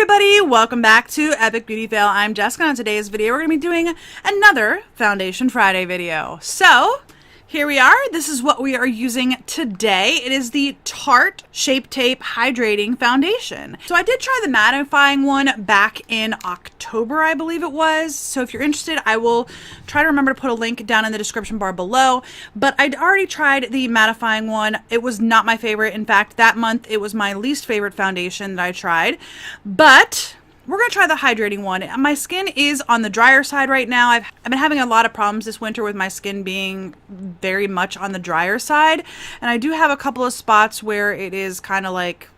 everybody, welcome back to Epic Beauty Fail. I'm Jessica. On today's video we're going to be doing another Foundation Friday video. So here we are. This is what we are using today. It is the Tarte Shape Tape Hydrating Foundation. So I did try the mattifying one back in October, I believe it was. So if you're interested, I will try to remember to put a link down in the description bar below. But I'd already tried the mattifying one. It was not my favorite. In fact, that month it was my least favorite foundation that I tried. But we're going to try the hydrating one. My skin is on the drier side right now. I've been having a lot of problems this winter with my skin being very much on the drier side. And I do have a couple of spots where it is kind of like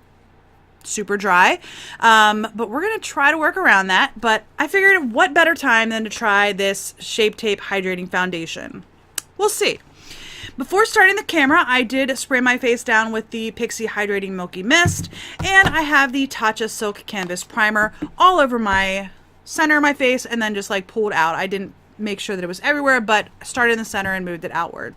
super dry. But we're going to try to work around that. But I figured what better time than to try this Shape Tape Hydrating Foundation. We'll see. Before starting the camera, I did spray my face down with the Pixi Hydrating Milky Mist, and I have the Tatcha Silk Canvas Primer all over my center of my face and then just like pulled out. I didn't make sure that it was everywhere, but started in the center and moved it outward.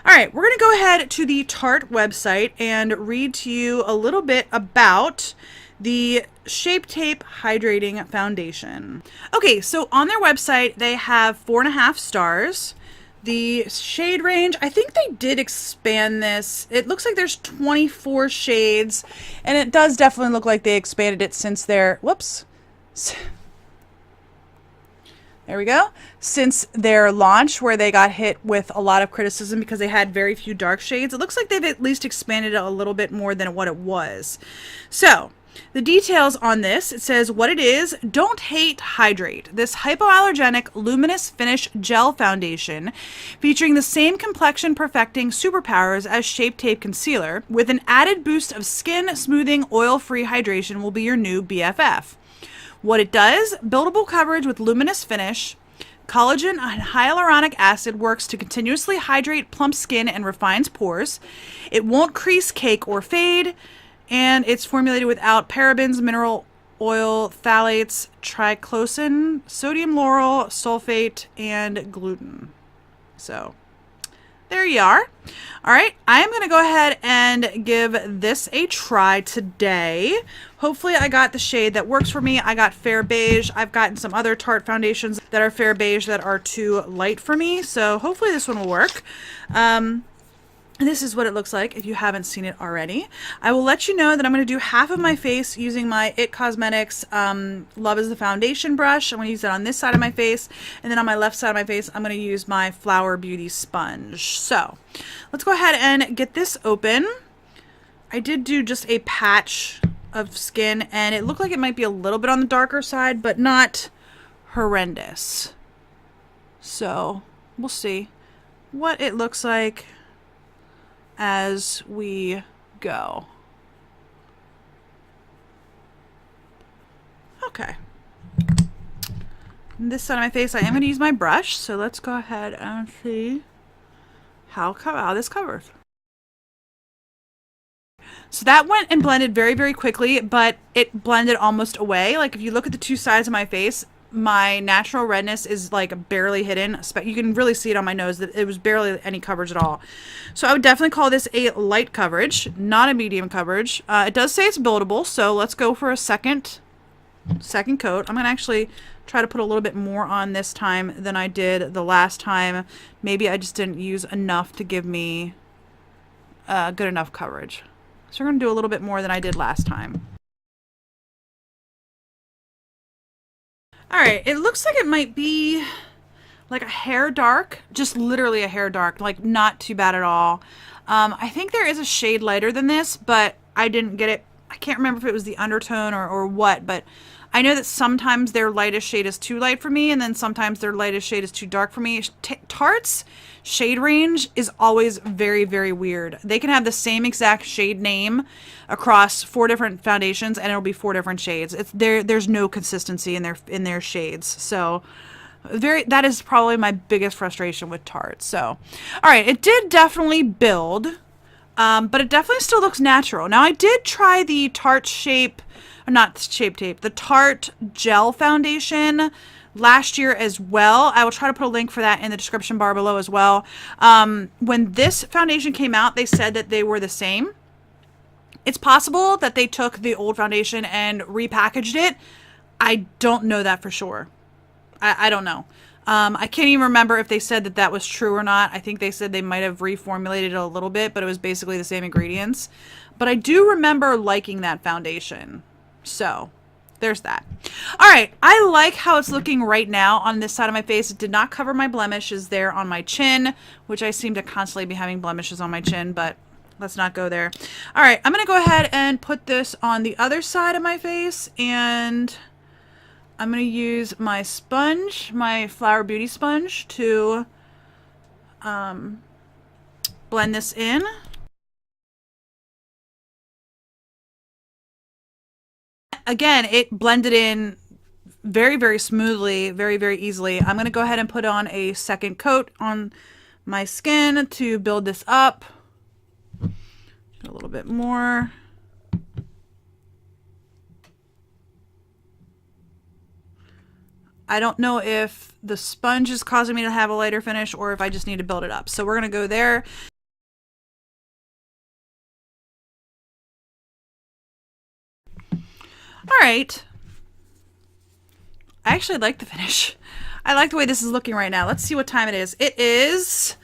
All right, we're going to go ahead to the Tarte website and read to you a little bit about the Shape Tape Hydrating Foundation. Okay, so on their website, they have 4.5 stars. The shade range, I think they did expand this. It looks like there's 24 shades, and it does definitely look like they expanded it since their, whoops. There we go. Since their launch, where they got hit with a lot of criticism because they had very few dark shades, it looks like they've at least expanded it a little bit more than what it was. So the details on this, it says what it is: don't hate, hydrate. This hypoallergenic luminous finish gel foundation featuring the same complexion perfecting superpowers as Shape Tape concealer with an added boost of skin smoothing oil-free hydration will be your new BFF. What it does: buildable coverage with luminous finish. Collagen and hyaluronic acid works to continuously hydrate plump skin and refines pores. It won't crease, cake, or fade. And it's formulated without parabens, mineral oil, phthalates, triclosan, sodium lauryl sulfate, and gluten. So there you are. All right, I am going to go ahead and give this a try today. Hopefully I got the shade that works for me. I got fair beige. I've gotten some other Tarte foundations that are fair beige that are too light for me. So hopefully this one will work. This is what it looks like if you haven't seen it already. I will let you know that I'm going to do half of my face using my IT Cosmetics Love is the Foundation brush. I'm going to use it on this side of my face. And then on my left side of my face, I'm going to use my Flower Beauty sponge. So let's go ahead and get this open. I did do just a patch of skin, and it looked like it might be a little bit on the darker side, but not horrendous. So we'll see what it looks like as we go. Okay. This side of my face, I am going to use my brush, so let's go ahead and see how this covers. So that went and blended very, very quickly, but it blended almost away. Like if you look at the two sides of my face, my natural redness is like barely hidden. You can really see it on my nose that it was barely any coverage at all. So I would definitely call this a light coverage, not a medium coverage. It does say it's buildable, so let's go for a second coat. I'm going to actually try to put a little bit more on this time than I did the last time. Maybe I just didn't use enough to give me good enough coverage. So we're going to do a little bit more than I did last time. Alright, it looks like it might be like a hair dark, just literally a hair dark, like not too bad at all. I think there is a shade lighter than this, but I didn't get it. I can't remember if it was the undertone or what, but I know that sometimes their lightest shade is too light for me, and then sometimes their lightest shade is too dark for me. Tarte's shade range is always very, very weird. They can have the same exact shade name across 4 different foundations, and it'll be 4 different shades. There's no consistency in their shades. So that is probably my biggest frustration with Tarte. So, all right, it did definitely build, but it definitely still looks natural. Now I did try the Tarte the Tarte Gel Foundation last year as well. I will try to put a link for that in the description bar below as well. When this foundation came out, they said that they were the same. It's possible that they took the old foundation and repackaged it. I don't know that for sure. I don't know. I can't even remember if they said that that was true or not. I think they said they might have reformulated it a little bit, but it was basically the same ingredients. But I do remember liking that foundation. So there's that. All right. I like how it's looking right now on this side of my face. It did not cover my blemishes there on my chin, which I seem to constantly be having blemishes on my chin, but let's not go there. All right. I'm going to go ahead and put this on the other side of my face, and I'm going to use my sponge, my Flower Beauty sponge, to blend this in. Again, it blended in very, very smoothly, very, very easily. I'm going to go ahead and put on a second coat on my skin to build this up. A little bit more. I don't know if the sponge is causing me to have a lighter finish or if I just need to build it up. So we're going to go there. All right. I actually like the finish. I like the way this is looking right now. Let's see what time it is. It is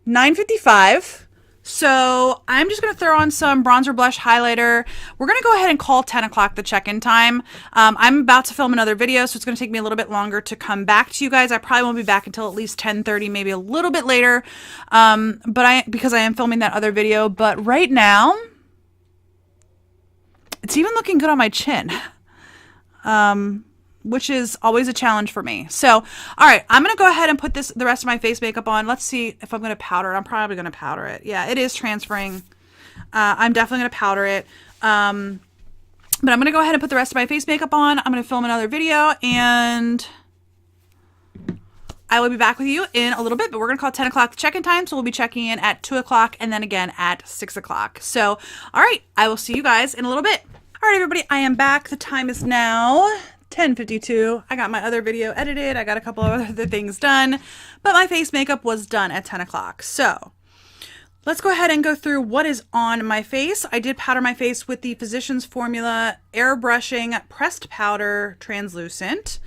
9:55. So I'm just going to throw on some bronzer, blush, highlighter. We're going to go ahead and call 10 o'clock the check-in time. I'm about to film another video, so it's going to take me a little bit longer to come back to you guys. I probably won't be back until at least 10:30, maybe a little bit later, because I am filming that other video. But right now, it's even looking good on my chin, which is always a challenge for me. So, all right, I'm going to go ahead and put the rest of my face makeup on. Let's see if I'm going to powder it. I'm probably going to powder it. Yeah, it is transferring. I'm definitely going to powder it. But I'm going to go ahead and put the rest of my face makeup on. I'm going to film another video, and I will be back with you in a little bit, but we're going to call 10 o'clock the check-in time. So we'll be checking in at 2 o'clock and then again at 6 o'clock. So, all right, I will see you guys in a little bit. All right, everybody, I am back. The time is now 10:52. I got my other video edited. I got a couple of other things done, but my face makeup was done at 10 o'clock. So let's go ahead and go through what is on my face. I did powder my face with the Physicians Formula Airbrushing Pressed Powder Translucent.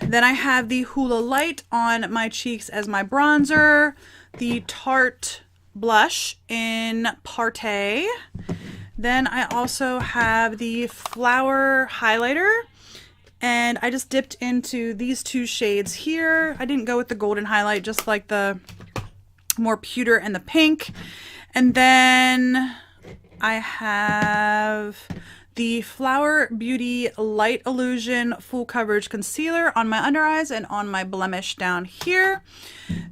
Then I have the Hula Light on my cheeks as my bronzer, the Tarte blush in Parte. Then I also have the Flower highlighter, and I just dipped into these two shades here. I didn't go with the golden highlight, just like the more pewter and the pink. And then I have the Flower Beauty Light Illusion Full Coverage Concealer on my under eyes and on my blemish down here.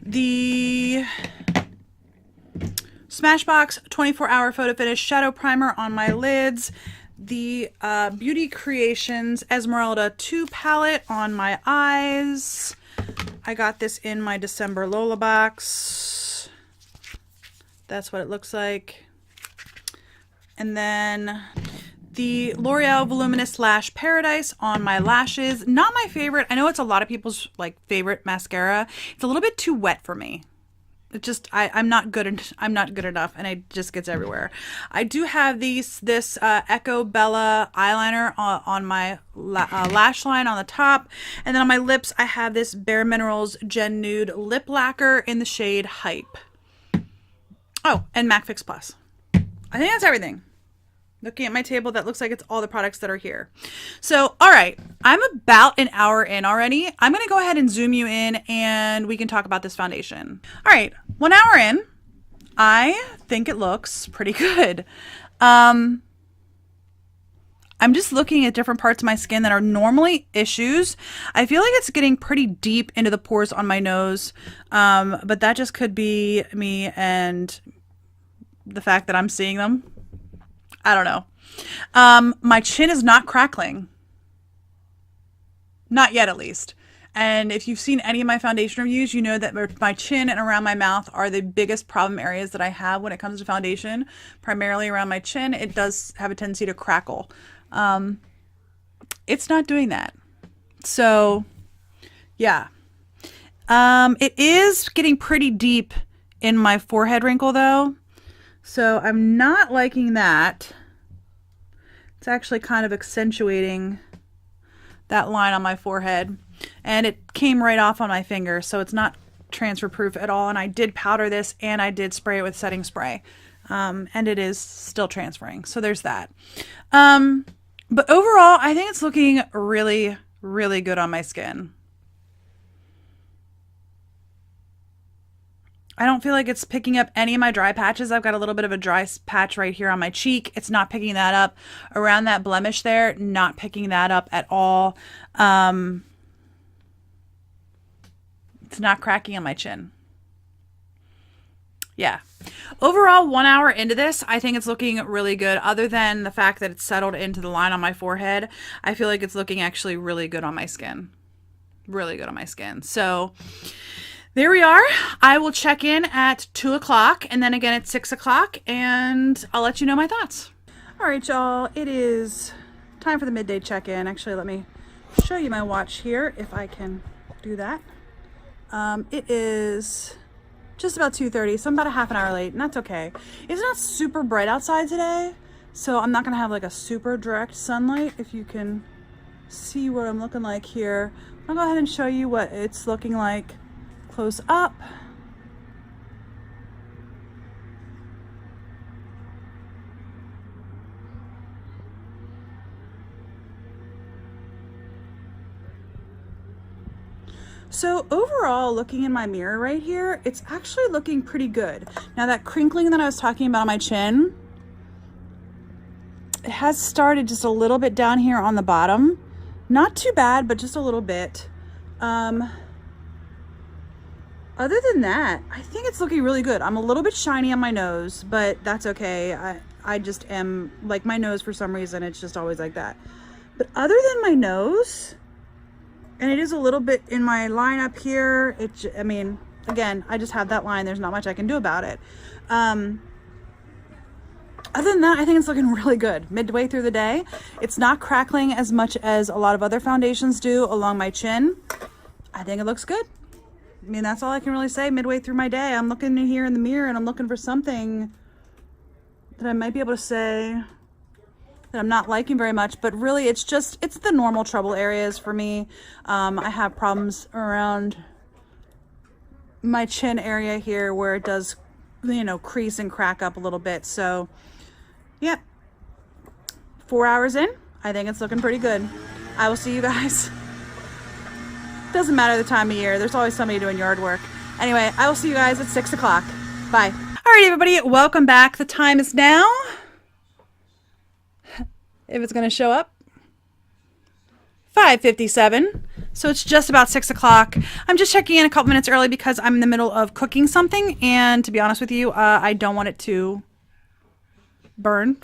The Smashbox 24-Hour Photo Finish Shadow Primer on my lids. The Beauty Creations Esmeralda 2 palette on my eyes. I got this in my December Lola box. That's what it looks like. And then the L'Oreal Voluminous Lash Paradise on my lashes. Not my favorite. I know it's a lot of people's favorite mascara. It's a little bit too wet for me. It just I'm not good enough, and it just gets everywhere. I do have this Echo Bella eyeliner on my lash line on the top, and then on my lips I have this Bare Minerals Gen Nude lip lacquer in the shade Hype. Oh, and MAC Fix Plus. I think that's everything. Looking at my table, that looks like it's all the products that are here. So, all right, I'm about an hour in already. I'm going to go ahead and zoom you in, and we can talk about this foundation. All right, 1 hour in, I think it looks pretty good. I'm just looking at different parts of my skin that are normally issues. I feel like it's getting pretty deep into the pores on my nose, but that just could be me and the fact that I'm seeing them. I don't know. My chin is not crackling. Not yet, at least. And if you've seen any of my foundation reviews, you know that my chin and around my mouth are the biggest problem areas that I have when it comes to foundation. Primarily around my chin, it does have a tendency to crackle. It's not doing that. So, yeah. It is getting pretty deep in my forehead wrinkle, though. So I'm not liking that. It's actually kind of accentuating that line on my forehead, and it came right off on my finger, so it's not transfer proof at all. And I did powder this and I did spray it with setting spray, and it is still transferring, so there's that. But overall, I think it's looking really, really good on my skin. I don't feel like it's picking up any of my dry patches. I've got a little bit of a dry patch right here on my cheek. It's not picking that up. Around that blemish there, not picking that up at all. It's not cracking on my chin. Yeah. Overall, 1 hour into this, I think it's looking really good. Other than the fact that it's settled into the line on my forehead, I feel like it's looking actually really good on my skin. Really good on my skin. So there we are. I will check in at 2 o'clock and then again at 6 o'clock, and I'll let you know my thoughts. All right, y'all. It is time for the midday check-in. Actually, let me show you my watch here if I can do that. It is just about 2:30, so I'm about a half an hour late, and that's okay. It's not super bright outside today, so I'm not gonna have like a super direct sunlight. If you can see what I'm looking like here, I'll go ahead and show you what it's looking like close up. So overall, looking in my mirror right here, it's actually looking pretty good. Now that crinkling that I was talking about on my chin, it has started just a little bit down here on the bottom. Not too bad, but just a little bit. Other than that, I think it's looking really good. I'm a little bit shiny on my nose, but that's okay. I just am, like, my nose for some reason, it's just always like that. But other than my nose, and it is a little bit in my line up here, I mean, again, I just have that line. There's not much I can do about it. Other than that, I think it's looking really good. Midway through the day, it's not crackling as much as a lot of other foundations do along my chin. I think it looks good. I mean, that's all I can really say. Midway through my day, I'm looking in here in the mirror and I'm looking for something that I might be able to say that I'm not liking very much, but really it's the normal trouble areas for me. I have problems around my chin area here where it does, you know, crease and crack up a little bit. So yeah, 4 hours in, I think it's looking pretty good. I will see you guys. Doesn't matter the time of year. There's always somebody doing yard work. Anyway, I will see you guys at 6 o'clock. Bye. All right, everybody, welcome back. The time is now, if it's going to show up, 5:57. So it's just about 6 o'clock. I'm just checking in a couple minutes early because I'm in the middle of cooking something. And to be honest with you, I don't want it to burn.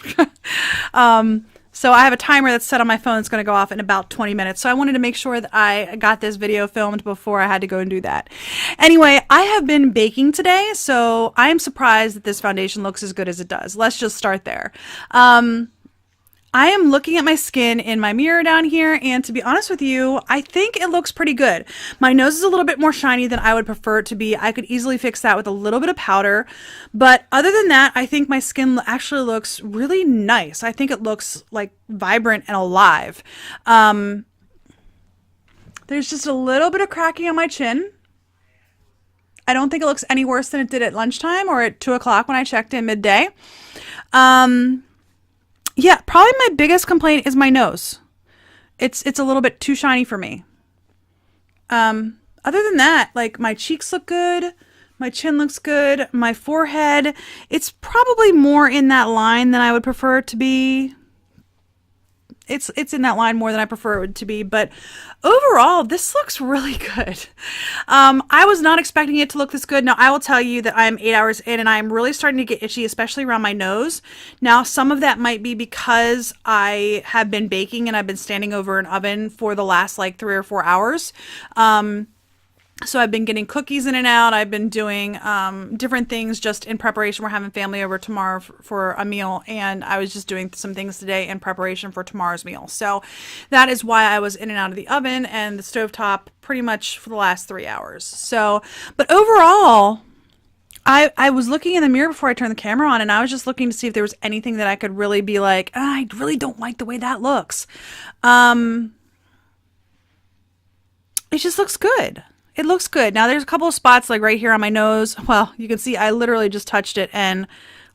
So I have a timer that's set on my phone. It's going to go off in about 20 minutes. So I wanted to make sure that I got this video filmed before I had to go and do that. Anyway, I have been baking today, so I am surprised that this foundation looks as good as it does. Let's just start there. I am looking at my skin in my mirror down here, and to be honest with you, I think it looks pretty good. My nose is a little bit more shiny than I would prefer it to be. I could easily fix that with a little bit of powder, but other than that, I think my skin actually looks really nice. I think it looks like vibrant and alive. There's just a little bit of cracking on my chin. I don't think it looks any worse than it did at lunchtime or at 2 o'clock when I checked in midday. Yeah, probably my biggest complaint is my nose. It's a little bit too shiny for me. Other than that, like, my cheeks look good. My chin looks good. My forehead, it's probably more in that line than I would prefer it to be. It's in that line more than I prefer it to be, but overall, this looks really good. I was not expecting it to look this good. Now, I will tell you that I'm 8 hours in and I'm really starting to get itchy, especially around my nose. Now, some of that might be because I have been baking and I've been standing over an oven for the last like 3 or 4 hours. So I've been getting cookies in and out. I've been doing different things just in preparation. We're having family over tomorrow for a meal, and I was just doing some things today in preparation for tomorrow's meal. So that is why I was in and out of the oven and the stovetop pretty much for the last 3 hours. So, but overall, I was looking in the mirror before I turned the camera on, and I was just looking to see if there was anything that I could really be like, "Ah, I really don't like the way that looks." Um, it just looks good. It looks good. Now there's a couple of spots like right here on my nose. Well, you can see I literally just touched it and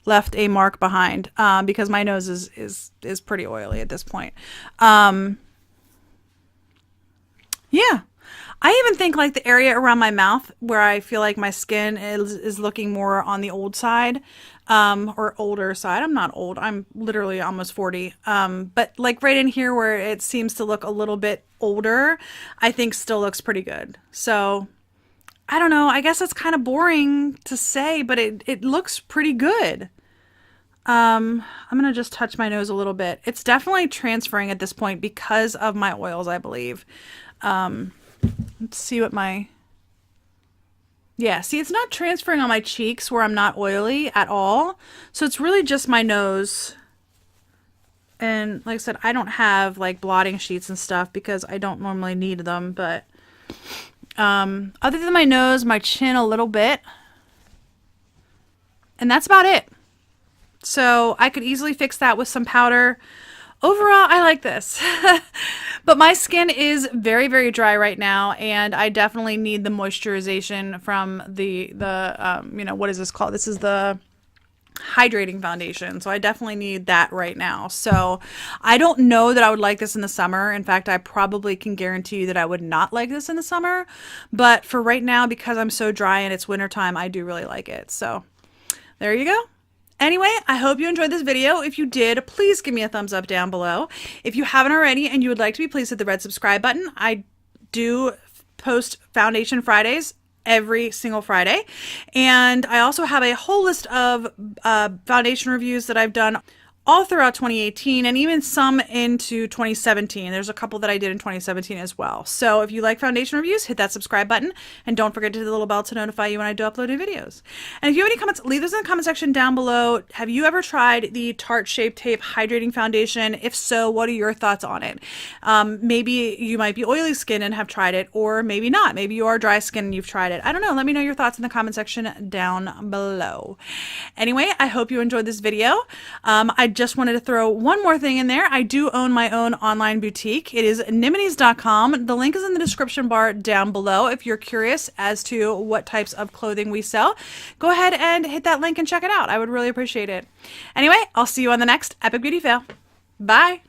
left a mark behind because my nose is pretty oily at this point. Um, yeah. I even think like the area around my mouth where I feel like my skin is looking more on the old side, or older side. I'm not old. I'm literally almost 40. But like right in here where it seems to look a little bit older, I think still looks pretty good. So I don't know. I guess it's kind of boring to say, but it looks pretty good. I'm gonna just touch my nose a little bit. It's definitely transferring at this point because of my oils, I believe. Um, let's see what my, yeah, see, it's not transferring on my cheeks where I'm not oily at all. So it's really just my nose. And like I said, I don't have like blotting sheets and stuff because I don't normally need them, but other than my nose, my chin a little bit, and that's about it. So I could easily fix that with some powder. Overall, I like this. But my skin is very, very dry right now, and I definitely need the moisturization from you know, what is this called? This is the hydrating foundation. So I definitely need that right now. So I don't know that I would like this in the summer. In fact, I probably can guarantee you that I would not like this in the summer. But for right now, because I'm so dry and it's wintertime, I do really like it. So there you go. Anyway, I hope you enjoyed this video. If you did, please give me a thumbs up down below. If you haven't already and you would like to be, please hit the red subscribe button. I do post Foundation Fridays every single Friday. And I also have a whole list of foundation reviews that I've done all throughout 2018 and even some into 2017. There's a couple that I did in 2017 as well. So if you like foundation reviews, hit that subscribe button and don't forget to hit the little bell to notify you when I do upload new videos. And if you have any comments, leave those in the comment section down below. Have you ever tried the Tarte Shape Tape Hydrating Foundation? If so, what are your thoughts on it? Maybe you might be oily skin and have tried it, or maybe not. Maybe you are dry skin and you've tried it. I don't know. Let me know your thoughts in the comment section down below. Anyway, I hope you enjoyed this video. I just wanted to throw one more thing in there. I do own my own online boutique. It is Nimities.com. The link is in the description bar down below. If you're curious as to what types of clothing we sell, go ahead and hit that link and check it out. I would really appreciate it. Anyway, I'll see you on the next Epic Beauty Fail. Bye.